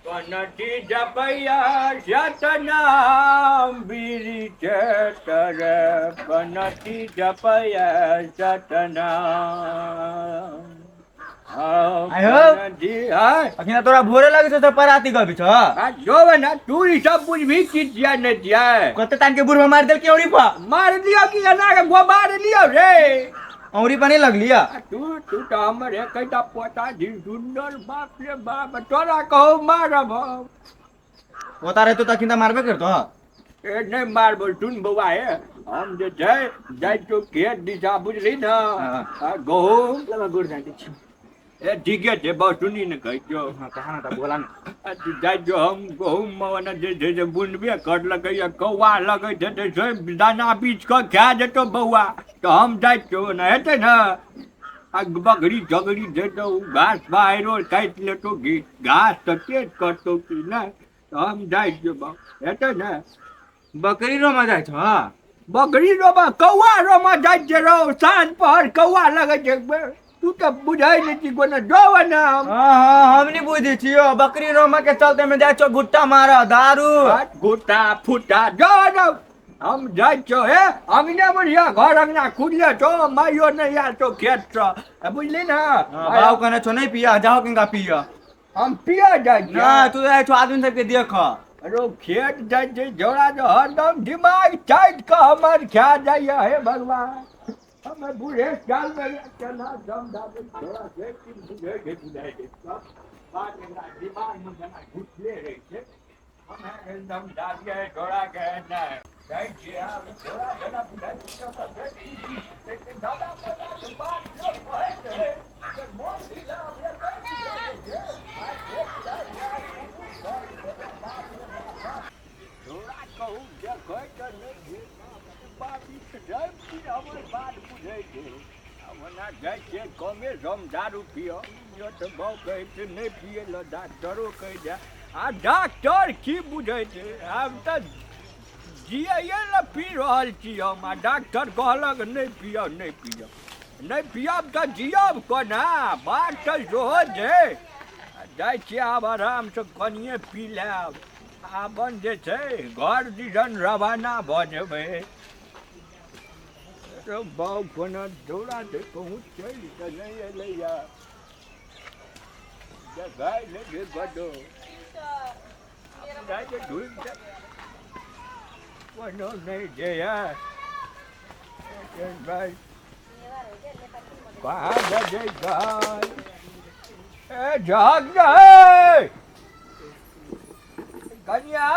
નથી જપૈયા સતનામ બીરી ચેતર નથી જપૈયા સતનામ અખીના તોરા ભોરે લાગે છે તો પરાતી ગયો છો જોવે ને તું ઈ સબ પૂછ વિકિત જ્યાં ને જ્યાં કોતે તાન કે બુરવા માર દેલ કેવડી પા માર દિયો કી ના કે ગો માર દિયો રે औरी पानी लगली તું તો અમારે કઈતા પોતા જી સુંદર બાપ રે બાપ તોરા કહો મારા બાપ પોતા રહેતો તકીના મારબે કરતો એ નહીં માર બોલ તું બવા હે આમ જે જાય તો ઘેર દીધા બુજરી ને આ ગોહુમ લવા ગુડ જાતી છે એ ઠીકે છે બહુ સુની ને કહેજો હા કહાના તા બોલા ને જાય જો હમ ગોહુમ મવાના જે બુંદ બે કટ લગાઈ કૌવા લગાઈ છે તે દાના બીજ કો ખ્યા જતો બવા તો હમ જાય છો ને હેતે ને આ બગડી ઝગડી જતો ઘાસ બાયરો કાઈ લેતો ઘાસ તો તે જ કરતો કી ને તો હમ જાય જો બા હેતે ને બકરી રો માં જાય છો હા બગડી રો માં કૌવા રો માં જાય છે રો સાંજ પર કૌવા લગે છે તું તો બુધાઈ નથી કોને જોવાના હા हमनी बुझी छियो बकरी रो में के चलते में जाय छो गुट्टा मारा दारू ગુટા ફૂટા જો हम જાય છો હે અમને બઢિયા ઘર અંગના ખુલ્લે છો માયો ને યાર તો ખેત છો બુझली ना भाव कने छो नहीं पिया जाओ किंगा पिया हम पिया જાય ना तू जाय छो आदमी सब के देख अरे खेत જાય છે જોડા જો હરદમ દિમાગ ચાઈટ કા હમાર ખ્યા જાય હે ભગવાન हमें बूढ़े चाल में चना दम दादे थोड़ा से तीन बुझे के बुझाई दे सब बात में दिमाग में जना घुस ले रही है हमें एकदम दादिया है थोड़ा के ना जाई छे आ थोड़ा जना बुझाई लेकिन दादा तो बात जो है कि मोर दिला ये थोड़ा कहूं जे कोई तो नहीं बाबी જાય અમારી વાત પૂછે છે હમણાં જાય છે ગમે જમ દારૂ પીઓ જો તો બહુ કહે છે નહીં પીએલો ડાક્ટરો કહી દે આ ડાક્ટર કી પૂછે છે આમ તો જીએલ પી रहल छी हम आ डॉक्टर कहलक नहीं पियो नहीं पियब तो जियब कोना बात तो जोहो छै जाइ छी आब आरामसँ कनिए पी लेब आबन जे छै घर दिसन रवाना भऽ जेबै तो बाव कोना जोड़ा दे कहूँ चली तो नहीं लैया गाय ले बड़ो गाय के ढूंढ दे कोनो नहीं जे यार भाई कहाँ जा गाय ए जाग जाए कन्या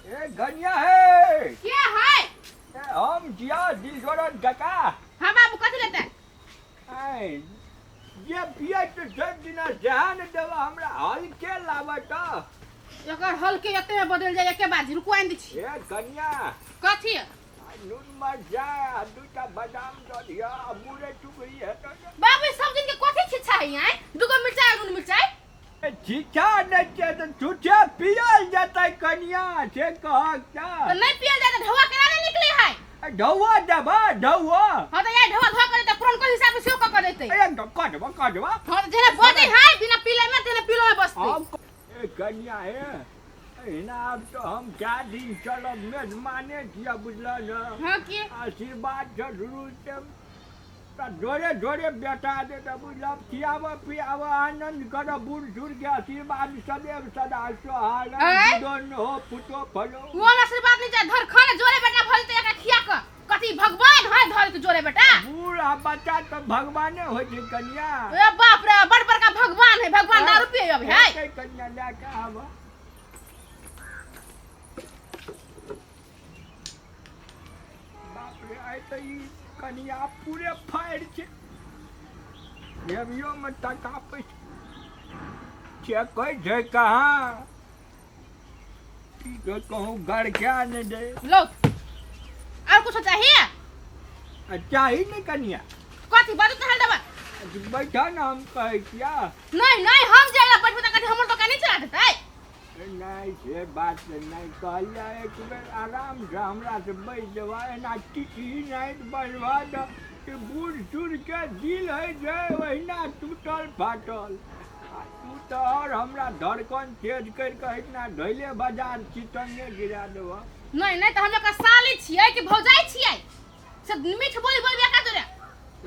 ए गनिया है क्या है हम जिया दिलगोरन काका हाँ बाबू कथी लेते आय ये पिया तो सब दिना जहान दवा हमरा हल के लावत एकर हल के एते में बदल जाय के बाद रुकवाइन दी छी ए कन्या कथी नून मर जाए दूटा बादाम दो दिया मुरे टुकड़ी है तो बाबू सब दिन के कथी छिछा है हैं दुगो मिर्चाई और मिर्चाई ठीका नहीं तो छुटे पियल जाता कन्या से कहता तो नहीं पियल जाता ढवा कराने निकले है ढौआ दबा ढौआ हां तो यार ढवा करे तो पुरन को हिसाब से कर देते ए कटवा हां तो जेने बॉडी है बिना पीले में तेने पीलो में बसते ए कन्या है ना अब तो हम क्या दिन चलो मेजमाने किया बुझला ना हां की आशीर्वाद जरूर ते जोरे जोरे बेटा दे तो बुझला खियावा पियावा आनंद करो बूढ़ सुर के आशीर्वाद सदैव सदा सुहाग दोन हो पुतो फलो वो आशीर्वाद नहीं चाहे धर खाने जोरे बेटा भलते एक खिया के कथी भगवान है धर के जोरे बेटा बूढ़ा बच्चा तो भगवाने हो छै कन्या ए बाप रे बड़ बड़का भगवान है भगवान दारू पिए अब है के कन्या लेके आवा बाप रे आई तो ई कन्या पूरे फाड़ छे देवियो में टका पैसा कोई जे कहाँ कहूँ घर क्या नहीं दे लो और कुछ चाहिए चाहिए नहीं कन्या कथी बात तो हल दबा बैठा ना हम कहे क्या नहीं हम जाएगा बैठ बता कथी हमर तो नहीं चला देते नहीं से बात नहीं कहलिया एक बेर आराम से हमरा से बैठ जवा एना टिकी नाइट बढ़वा दो कि बूढ़ सूढ़ के दिल है जे वहीना टूटल फाटल तू तो और हमरा धड़कन तेज करके इतना ढैले बाजार चितंगे गिरा देबो। नहीं तो हम लोग का साली छियै कि भौजाई छियै से मीठ बोली बोलबे का तोरे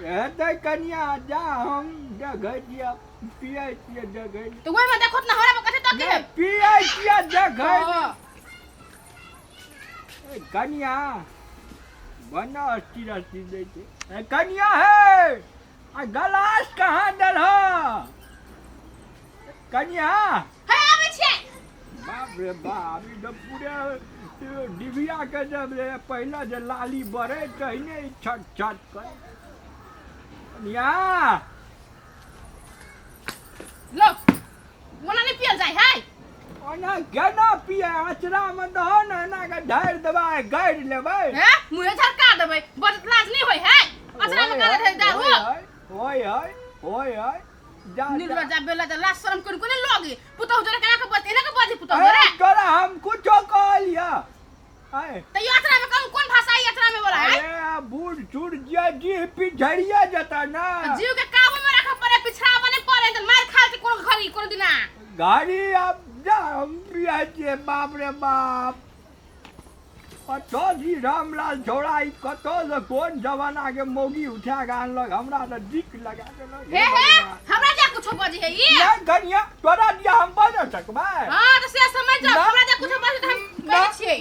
हेतै कनिया जा हम जगह दिया पिए छियै जगह तो वही में देखो ना हमरा में कथे तो के पिए छियै जगह कनिया बना अस्ती रस्ती दे छै कनिया है आ गलास कहाँ दलह कनिया है आवे छै बाप रे बाप ई तो पूरे डिबिया के जब रे पहले जे लाली बढ़े तहिने छट छट कर कनिया लो मोना नहीं पियल जाय है ओना केना पिए अचरा में दहो ना ना के ढार देबै गाड़ लेबै हैं मुंह झरका देबै बड़ लाज नहीं होय है अचरा में का दे दारू होय जा निर्लज जा बेला जा लाज शरम कोन कोन लोगी पुतौ जरे कना के बतेला के बाजी पुतौ जरे तोरा हम कुछो कहलिया आय तो ये अचरा में कौन भाषा है अचरा में बोला है अरे बूढ़ छूट जे जी पिछड़िया जता ना जीव के काबू में रख पड़े पिछड़ा बने पड़े तो मार खा के कोन घरी कोन दिना गाड़ी अब जा हम पिया छे बाप रे बाप तो जी रामलाल छोड़ा ई कतो से कोन जमाना के मोगी उठा के आनलक हमरा त दिक लगा देलक हे हमरा जा कुछ बजे है ये ना कनिया तोरा दिया हम बज सकबै हां तो से समझ जाओ हमरा जा कुछ बजे हम कहै छियै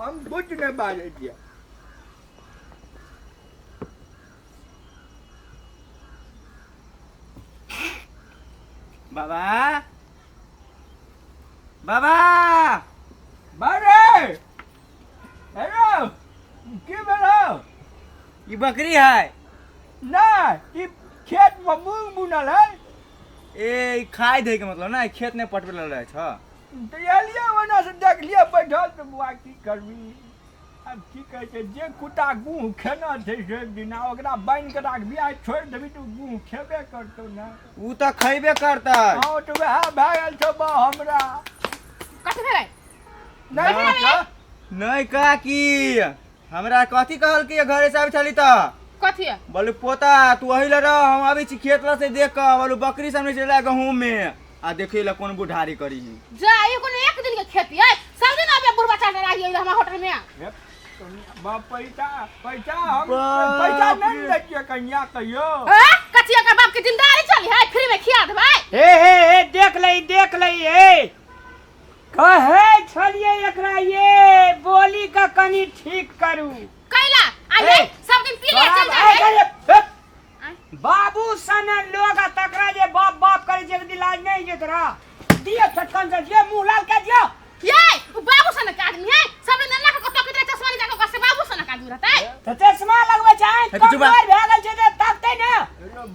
हम कुछ नहीं बाजे दिया बाबा बाबा बारे हेलो की भेलो ये बकरी है ना ई खेत में मूंग बुनल है ए खाई दे के मतलब ना खेत में पटवे रहे छ तो एलिया वना से देख लिया बैठल तो बुआ की करबी अब की कहै छै जे कुटा गुह खेना छै से दिना ओकरा बाइन के राख बिया छोड़ देबी तो गुह खेबे करतौ ना ऊ तो खइबे करता हां तो वह भए गेल छौ बा हमरा कथि भेलै नहीं नहीं का की हमरा कथी कहल कि घरे से आबि छली त कथि है बोलू पोता तू वही ले रह हम आबी छी खेत से देख के बोलू बकरी सामने चला गहूं में आ देखे ला कोन बुढ़ारी करी जा ये कोन एक दिन के खेती है सब दिन आबे बुढ़वा चाटा रही हमरा होटल में बाप पैसा हम पैसा नहीं देतिए कन्या कहियो हां कथिया का बाप के जिम्मेदारी चली है फ्री में खिया देबै हे देख लई हे कहे छलिए एकरा ये बोली का कनी ठीक करू कैला आइए सब दिन पी ले चल जाए बाबू सन लोग तकरा जे बाप बाप करे जे दिलाज नहीं जे तोरा दियो छटकन से जे मुंह लाल के दियो ये बाबू सन का आदमी है सब दिन ना को तो चश्मा लगा के से बाबू सन का आदमी रहता है तो चश्मा लगवे चाहे कमर भेगल छे जे ताकते न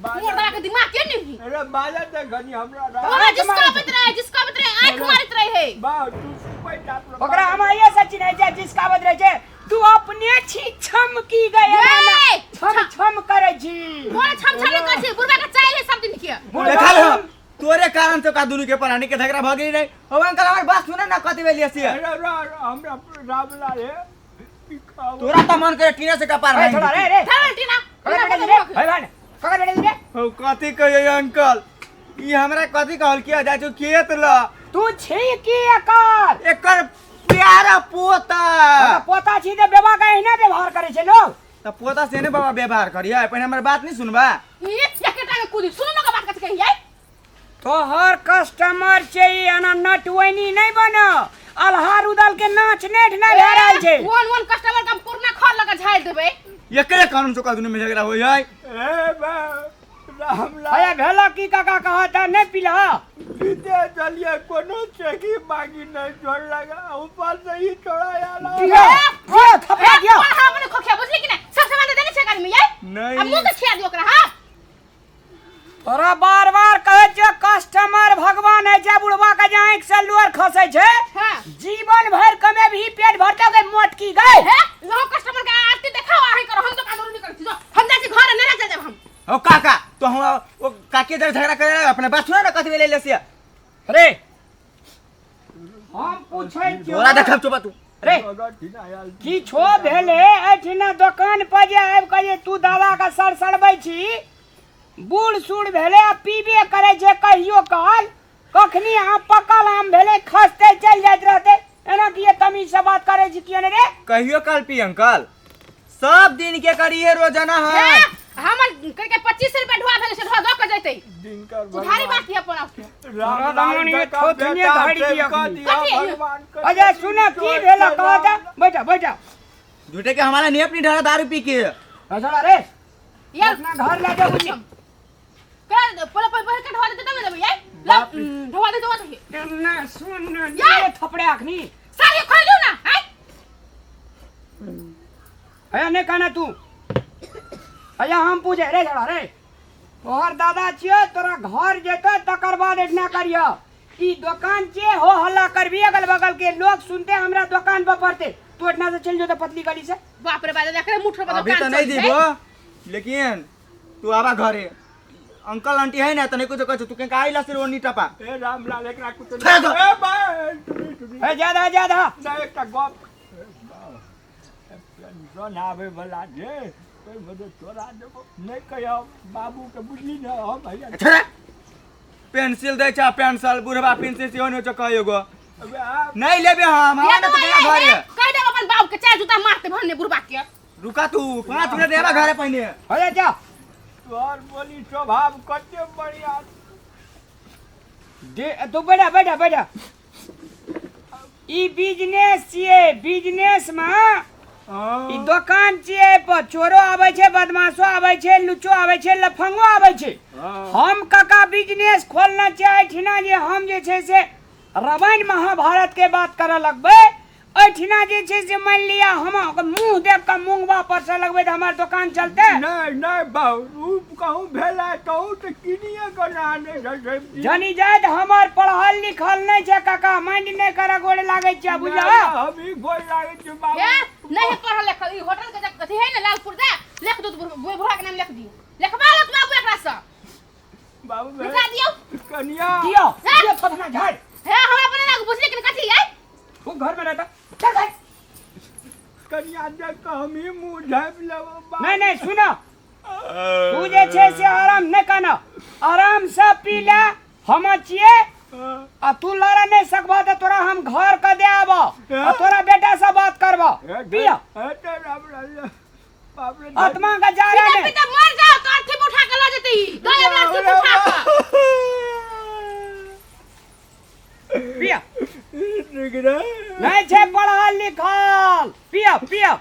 मोर के दिमाग के नहीं अरे बाजा ते गनी हमरा ओरा जिसका बतरे आंख मारत रहे है बा तू पैसा ओकरा हम ये सच नहीं जे जिसका बद रहे छे तू अपने छी छम की गए ना छम करे छी मोर छम कर छी बुढ़वा के चाइले सब दिन किया देखा लो तोरे कारण से का दुनु के परानी के झगड़ा भगरी नहीं हो अंकल हमर बात सुने ना कथि बेलिया से अरे हमरा रामला रे तोरा त मन करे टीना से कपार नहीं थोड़ा रे ठालटीना भाई भाई ककर बेटे रे हो कथि कहियो अंकल ई हमरा कथि कहल किया जा जो खेत ल तू छी की एकर एकर प्यारा पोता पोता छी दे बेवा का हिना व्यवहार करे छे लोग त पोता से ने बाबा व्यवहार करिया पहले हमर बात नहीं सुनबा ये जकेटा में कूदी सुनो ना बात कथि कहिए तो हर कस्टमर चाहिए अना नटवनी नहीं बनो अलहार उदल के नाच नेट ना भे रहल छे वन कस्टमर का पूर्ण खर लगा झाड़ देबे एकरे कानून से का दुनु में झगड़ा होई है ए बा रामला भैया भेला की काका कहता नहीं पिला पीते चलिए कोनो चेकी मांगी नहीं जोड़ लगा ऊपर से ही छोड़ा याला दियो थपड़ा दियो हां मने खोखिया बुझली कि नहीं सब सामान देने छे आदमी ये नहीं अब मुंह के छिया दियो ओकरा हां तोरा बार-बार कहे छे कस्टमर भगवान है जे बुढ़वा का जांख से लोर खसे छे हां जीवन भर कमे भी पेट भरते गए मोट की गए है लो कस्टमर का आरती देखाओ आही करो हम तो कानून नहीं करती जो हम जाके घर नहीं चल जाब हम ओ काका तो हम वो काके दर झगड़ा करे अपने बात सुना ना कथि बेले ले से अरे हम पूछे तोरा देखब चुप तू रे की छो भेले एठिना दुकान पर जे आब के तू दादा का सर सड़बै छी बूढ़ सूढ़ भेले आ पीबे करे छे कहियो काल कखनी हम पकल आम भेले खसते चल जात रहते एना कि ये तमीज से बात करे छी किया रे कहियो काल पी अंकल सब दिन के करिए रोजाना है हमर कह के 25 रुपया ढुआ भेले से ढुआ द के जैते दिनकर उधारी बाकी अपन आपके राम ये थोथनिए धाड़ी दिया भगवान अजय सुना की भेला कहता बैठा बैठा झूठे के हमारा नहीं अपनी ढारा दारू पी के चला रे यार अपना घर ले जा बुझी कर पले पले के ढुआ दे तब देबे यार ढुआ दे ढुआ दे ना सुन ये थपड़े आखनी सारी खोल लो ना हैं अया ने कहना तू अया हम पूछे रे चला रे तोहर दादा छियो तोरा घर जेतो तकर बाद एतना करियो ई दुकान छे हो हल्ला करबी अगल बगल के लोग सुनते हमरा दुकान पर पड़ते तू एतना से चल जो तो पतली गली से बाप रे बाप देख रे मुठ पर अभी तो नहीं दीबो लेकिन तू आवा घरे अंकल आंटी है ना तो नहीं कुछ कछ तू के काइला से रोनी टपा ए रामलाल एकरा कुछ छे दो। ए बा ए ज्यादा ज्यादा ना एकटा गप पेंशन आवे वाला जे कोई मदद तोरा देबो नहीं कहियो बाबू के बुझली न हम भैया छे पेंसिल दे छा पेंसिल बुढ़वा पेंसिल से होने कहियो गो अबे आ नहीं लेबे हम ये हमारा तो तेरा घर है कह दे अपन बाप के चाय जूता मारते भन्ने बुढ़बा के रुका तू 5 मिनट देबा घरे पहने अरे जा तोहर बोली स्वभाव कते बढ़िया दे तू बैठा बैठा बैठा ई बिजनेस छिए बिजनेस में ई दुकान छिए पर चोरो आवे छे बदमाशो आवे छे लुच्चो आवे छे लफंगो आवे छे हम काका बिजनेस खोलना चाहे छिना जे हम जे छे से रामायण महाभारत के बात करे लगबे ऐठिना जे छे से मान लिया हम मुंह देख के मुंगवा पर से लगबे त हमर दुकान चलते नहीं नहीं बाबू रूप कहूं भेला कहूं तो किनिए गना नहीं जनी जाय त हमर पढ़ल लिखल नहीं छे काका माइंड नहीं करे गोड़े लागे छे बुझला हम ही गोल लागे छ बाबू ये नहीं पढ़ल लिखल ई होटल के कथि है ना लालपुर दा लिख दो बुढ़ा के नाम लिख दियो लिखवा लो तू बाबू एकरा से बाबू लिखा दियो कनिया दियो ये फटना झाड़ है हमरा अपने ना बुझले कि कथि है तू घर में रहता चल भाई कनिया देख के हम ही मुंह झाप लेबो नहीं नहीं सुनो तू जे छे से आराम नहीं करना आराम से पी ले हम छिए आ तू लड़ा नहीं सकबा त तोरा हम घर का दे आबो आ तोरा बेटा से बात करबो पिया हटे रामलाल बाप रे आत्मा का जा रहा सीधा है सीधा मर जाओ तो अर्थी उठा के ला जती गए लाठी उठा के पिया निकरा नहीं छे पढ़ल लिखल पिया पिया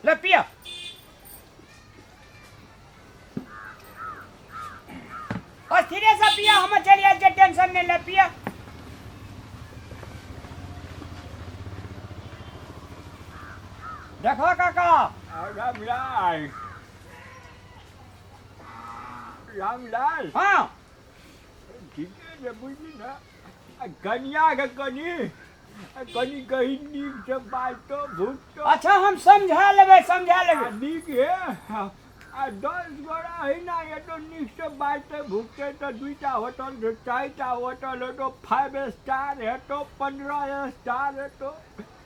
ले पिया और धीरे से पिया हम चलिए जे टेंशन नहीं ले पिया देखो काका रामलाल रामलाल हाँ ठीक है बुझली ना कनिया के कनी कनी कहीं नीक से बात तो भूख तो अच्छा हम समझा लेबे नीक है आ 10 गोड़ा है ना ये तो नीक से बात तो भूखते तो 2टा होटल तो 4टा होटल है तो 5 स्टार है तो 15 स्टार है तो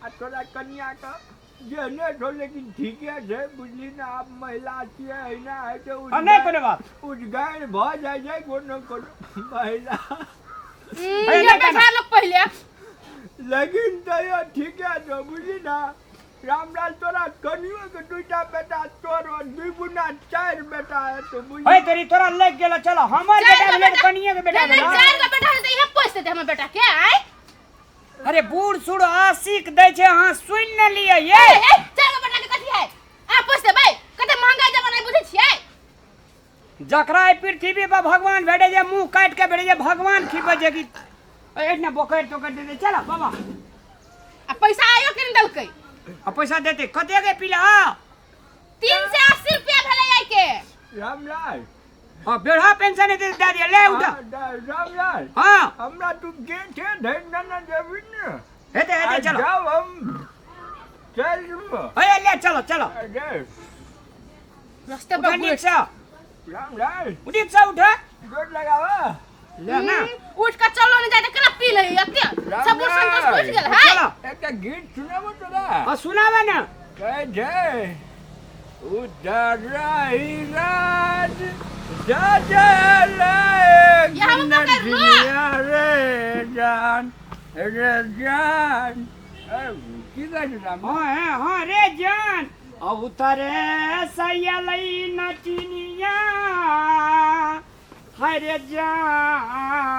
आ तोरा कनिया का जे ने तो लेकिन ठीक है बुझली ना आप महिला छिए है ना है तो नहीं कोनो बात उजगार भ जाए कोनो कोनो महिला ये बैठा लोग पहले लेकिन तो ये ठीक है तो बुझली ना रामलाल तोरा कनियो के 2टा बेटा तोर 2 गुना 4 बेटा है तो बुझली ओए तेरी तोरा लग गेला चलो हमर बेटा भेले कनिया के बेटा नहीं भेले चार का बेटा है तो यहां पोसते थे हमर बेटा के आए अरे बूढ़ सूढ़ आशिक दै छे हां सुन न लिए ये चार का बेटा के कथि है आ पोसते भाई कते महंगाई जमाना बुझै छियै जकरा ई पृथ्वी पर भगवान भेटे जे मुंह काट के भेटे जे भगवान खिबे जे कि एतना बोकर तो कर दे चलो बाबा आ पैसा आयो के नहीं दलकै आ पैसा देते कते के पिला 380 रुपया भेलै आई के रामलाल हां बेड़ा पेंशन दे दिया ले उठा रामलाल हां हमरा तू गेट है धैर्य न देबी न हेते हेते चलो जाओ हम चल ओए ले चलो चलो अरे रास्ते उठा पर नीचे से रामलाल उठी से उठा जोर लगावा ले ना उठ के चलो नहीं जाते केना पी लई अत्ते सब संतोष उठ गेल है चलो एक गीत सुनाबो तोरा आ सुनावे ना कह जय उधर रही रात दादा ये हम तो कर लो। रे जान रे जान की कर राम हाँ रे जान अब उतरे सैलई नचनिया हरे जान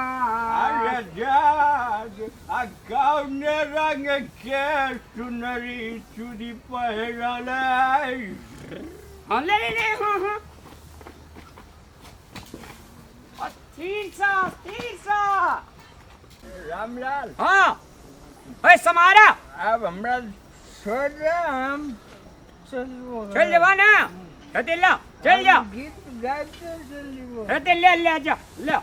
अरे जान आ कौन रंग के सुनरी चूड़ी पहरल हाँ ले ले हाँ 300 रामलाल हाँ ओए समारा अब हमरा छोड़ हम चल जवा ना चल ला चल जा गीत गाते चलिए चल ले ले जा ले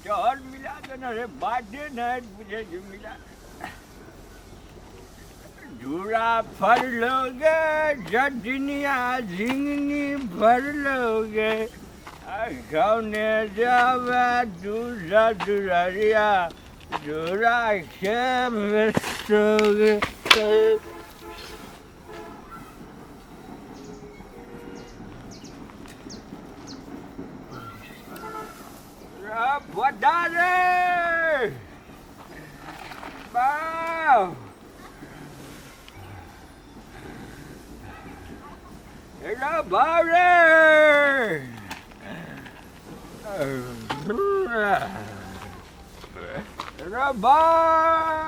जहर मिला देना रे बाटे नहीं मुझे जो मिला झूला फर लोगे जटनिया झिंगनी भर लोगे गौने जावे दूसरा दुरारिया झूला के बेचोगे Badare! Bow! Hello, Barry! Hello, Barry!